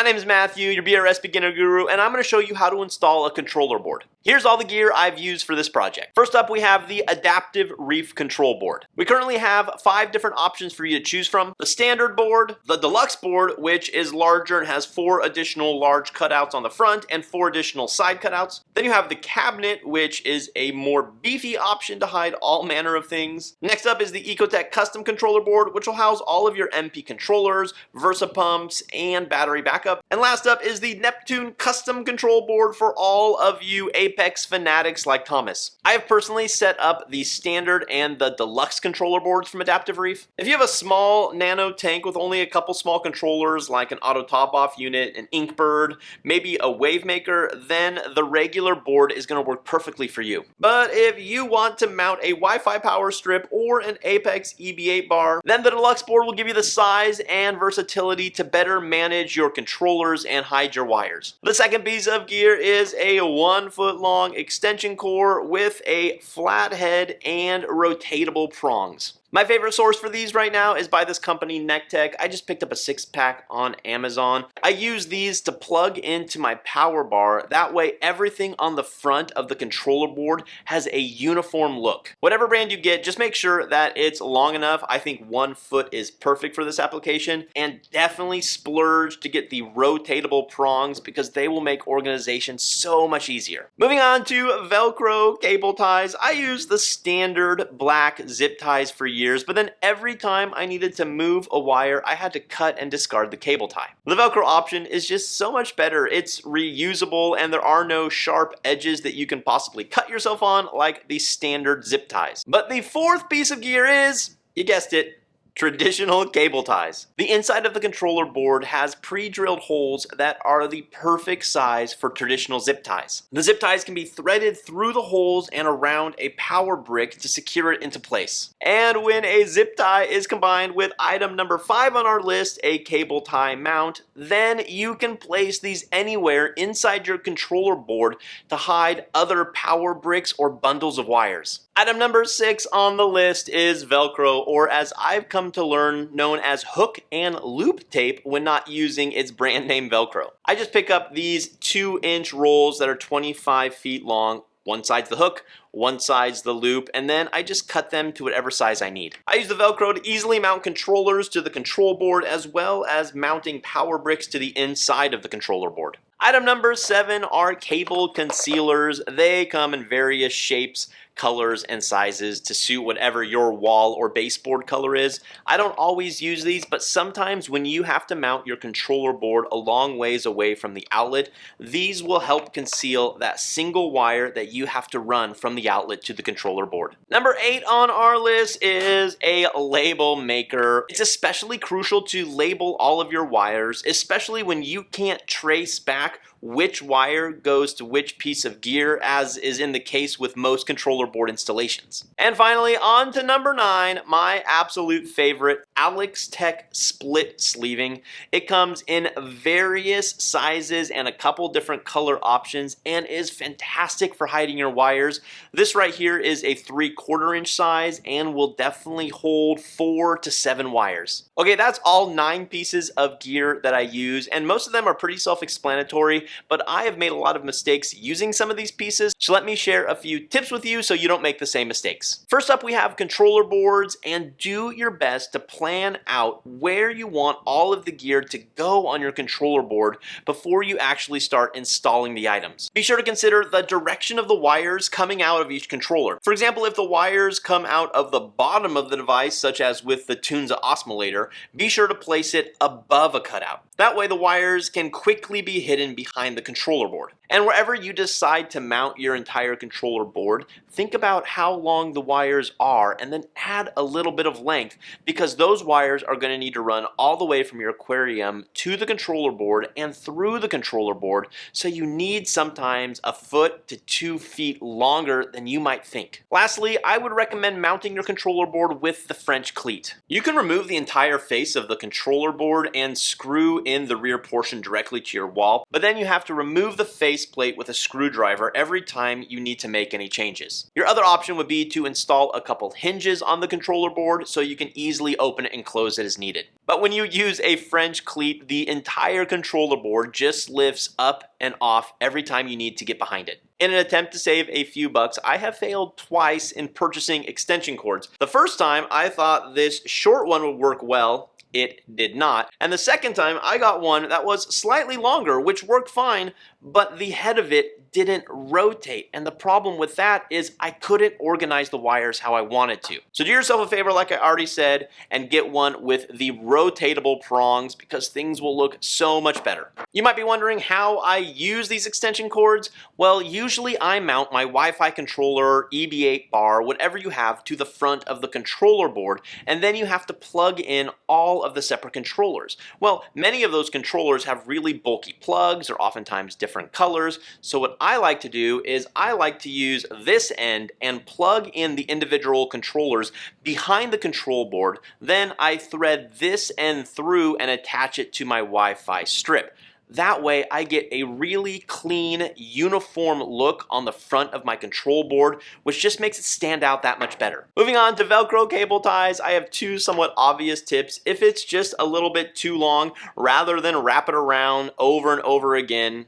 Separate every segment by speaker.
Speaker 1: name is Matthew, your BRS beginner guru, and I'm going to show you how to install a controller board. Here's all the gear I've used for this project. First up, we have the adaptive reef control board. We currently have 5 different options for you to choose from. The standard board, the deluxe board, which is larger and has 4 additional large cutouts on the front and 4 additional side cutouts. Then you have the cabinet, which is a more beefy option to hide all manner of things. Next up is the Ecotech custom controller board, which will house all of your MP controllers, Versa pumps, and battery backup. And last up is the Neptune custom control board for all of you Apex fanatics like Thomas. I have personally set up the standard and the deluxe controller boards from Adaptive Reef. If you have a small nano tank with only a couple small controllers like an auto top-off unit, an Inkbird, maybe a wave maker, then the regular board is going to work perfectly for you. But if you want to mount a Wi-Fi power strip or an Apex EB8 bar, then the deluxe board will give you the size and versatility to better manage your controllers and hide your wires. The second piece of gear is a 1-foot-long extension cord with a flat head and rotatable prongs. My favorite source for these right now is by this company, NecTech. I just picked up a 6-pack on Amazon. I use these to plug into my power bar. That way, everything on the front of the controller board has a uniform look. Whatever brand you get, just make sure that it's long enough. I think 1 foot is perfect for this application, and definitely splurge to get the rotatable prongs because they will make organization so much easier. Moving on to Velcro cable ties. I use the standard black zip ties for years, but then every time I needed to move a wire, I had to cut and discard the cable tie. The Velcro option is just so much better. It's reusable and there are no sharp edges that you can possibly cut yourself on like the standard zip ties. But the fourth piece of gear is, you guessed it, traditional cable ties. The inside of the controller board has pre-drilled holes that are the perfect size for traditional zip ties. The zip ties can be threaded through the holes and around a power brick to secure it into place. And when a zip tie is combined with item number 5 on our list, a cable tie mount, then you can place these anywhere inside your controller board to hide other power bricks or bundles of wires. Item number 6 on the list is Velcro, or as I've come to learn, known as hook and loop tape when not using its brand name Velcro. I just pick up these 2-inch rolls that are 25 feet long. One side's the hook, one side's the loop, and then I just cut them to whatever size I need. I use the Velcro to easily mount controllers to the control board as well as mounting power bricks to the inside of the controller board. Item number 7 are cable concealers. They come in various shapes, colors, and sizes to suit whatever your wall or baseboard color is. I don't always use these, but sometimes when you have to mount your controller board a long ways away from the outlet, these will help conceal that single wire that you have to run from the outlet to the controller board. Number 8 on our list is a label maker. It's especially crucial to label all of your wires, especially when you can't trace back which wire goes to which piece of gear, as is in the case with most controller board installations. And finally, on to number 9, my absolute favorite, Alex Tech split sleeving. It comes in various sizes and a couple different color options and is fantastic for hiding your wires. This right here is a 3/4 inch size and will definitely hold 4 to 7 wires. Okay, that's all 9 pieces of gear that I use, and most of them are pretty self-explanatory, but I have made a lot of mistakes using some of these pieces, so let me share a few tips with you so you don't make the same mistakes. First up, we have controller boards, and do your best to plan out where you want all of the gear to go on your controller board before you actually start installing the items. Be sure to consider the direction of the wires coming out of each controller. For example, if the wires come out of the bottom of the device, such as with the Tunza osmolator, be sure to place it above a cutout. That way the wires can quickly be hidden behind the controller board. And wherever you decide to mount your entire controller board, think about how long the wires are and then add a little bit of length, because those wires are going to need to run all the way from your aquarium to the controller board and through the controller board, so you need sometimes a foot to 2 feet longer than you might think. Lastly, I would recommend mounting your controller board with the French cleat. You can remove the entire face of the controller board and screw in the rear portion directly to your wall, but then you have to remove the face faceplate with a screwdriver every time you need to make any changes. Your other option would be to install a couple hinges on the controller board so you can easily open it and close it as needed. But when you use a French cleat, the entire controller board just lifts up and off every time you need to get behind it. In an attempt to save a few bucks, I have failed twice in purchasing extension cords. The first time I thought this short one would work well. It did not. And the second time I got one that was slightly longer, which worked fine, but the head of it didn't rotate. And the problem with that is I couldn't organize the wires how I wanted to. So do yourself a favor, like I already said, and get one with the rotatable prongs because things will look so much better. You might be wondering how I use these extension cords. Well, usually I mount my Wi-Fi controller, EB8 bar, whatever you have, to the front of the controller board, and then you have to plug in all of the separate controllers. Well, many of those controllers have really bulky plugs or oftentimes different colors, so what I like to do is I like to use this end and plug in the individual controllers behind the control board. Then I thread this end through and attach it to my Wi-Fi strip. That way I get a really clean, uniform look on the front of my control board, which just makes it stand out that much better. Moving on to Velcro cable ties, I have two somewhat obvious tips. If it's just a little bit too long, rather than wrap it around over and over again,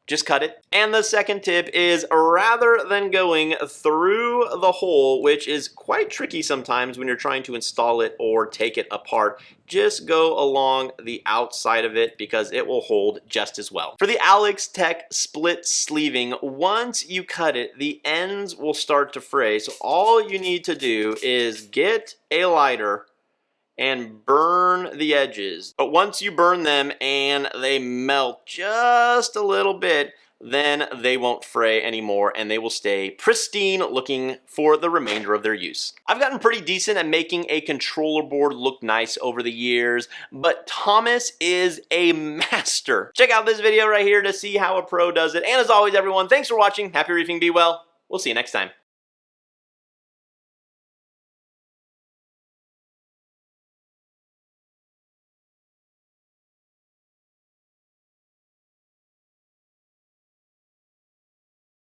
Speaker 1: just cut it. And the second tip is rather than going through the hole, which is quite tricky sometimes when you're trying to install it or take it apart, just go along the outside of it because it will hold just as well. For the Alex Tech split sleeving, once you cut it, the ends will start to fray. So all you need to do is get a lighter and burn the edges. But once you burn them and they melt just a little bit, then they won't fray anymore and they will stay pristine looking for the remainder of their use. I've gotten pretty decent at making a controller board look nice over the years, but Thomas is a master. Check out this video right here to see how a pro does it. And as always, everyone, thanks for watching. Happy reefing, be well. We'll see you next time.